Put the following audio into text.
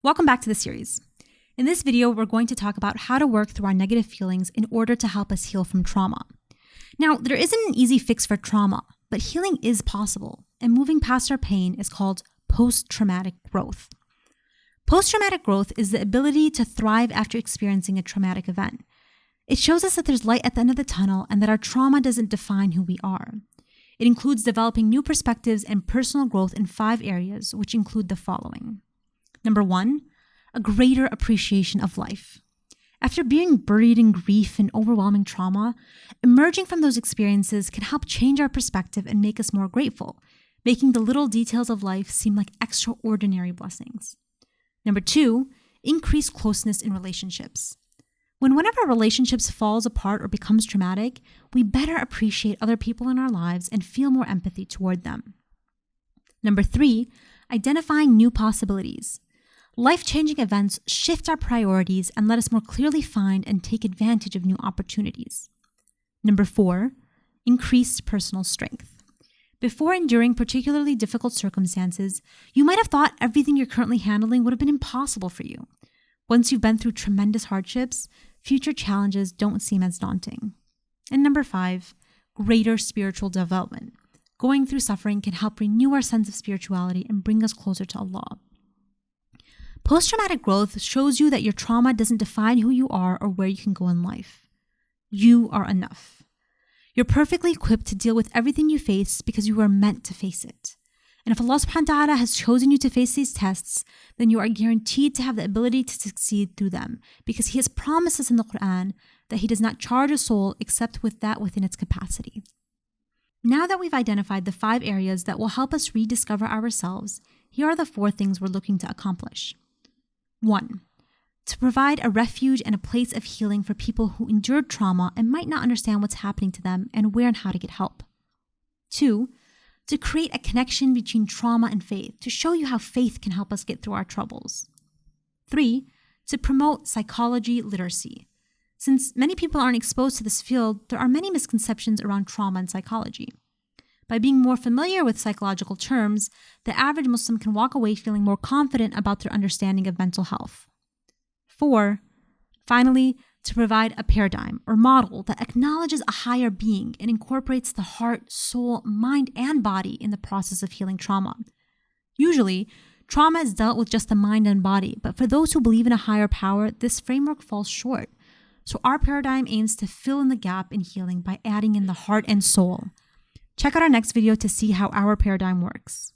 Welcome back to the series. In this video, we're going to talk about how to work through our negative feelings in order to help us heal from trauma. Now, there isn't an easy fix for trauma, but healing is possible, and moving past our pain is called post-traumatic growth. Post-traumatic growth is the ability to thrive after experiencing a traumatic event. It shows us that there's light at the end of the tunnel and that our trauma doesn't define who we are. It includes developing new perspectives and personal growth in 5 areas, which include the following. Number 1, a greater appreciation of life. After being buried in grief and overwhelming trauma, emerging from those experiences can help change our perspective and make us more grateful, making the little details of life seem like extraordinary blessings. Number 2, increased closeness in relationships. When one of our relationships falls apart or becomes traumatic, we better appreciate other people in our lives and feel more empathy toward them. Number 3, identifying new possibilities. Life-changing events shift our priorities and let us more clearly find and take advantage of new opportunities. Number 4, increased personal strength. Before enduring particularly difficult circumstances, you might have thought everything you're currently handling would have been impossible for you. Once you've been through tremendous hardships, future challenges don't seem as daunting. And number 5, greater spiritual development. Going through suffering can help renew our sense of spirituality and bring us closer to Allah. Post-traumatic growth shows you that your trauma doesn't define who you are or where you can go in life. You are enough. You're perfectly equipped to deal with everything you face because you are meant to face it. And if Allah subhanahu wa ta'ala has chosen you to face these tests, then you are guaranteed to have the ability to succeed through them because He has promised us in the Quran that He does not charge a soul except with that within its capacity. Now that we've identified the 5 areas that will help us rediscover ourselves, here are the 4 things we're looking to accomplish. 1, to provide a refuge and a place of healing for people who endured trauma and might not understand what's happening to them and where and how to get help. 2, to create a connection between trauma and faith, to show you how faith can help us get through our troubles. 3, to promote psychology literacy. Since many people aren't exposed to this field, there are many misconceptions around trauma and psychology. By being more familiar with psychological terms, the average Muslim can walk away feeling more confident about their understanding of mental health. 4, finally, to provide a paradigm or model that acknowledges a higher being and incorporates the heart, soul, mind, and body in the process of healing trauma. Usually, trauma is dealt with just the mind and body, but for those who believe in a higher power, this framework falls short. So our paradigm aims to fill in the gap in healing by adding in the heart and soul. Check out our next video to see how our paradigm works.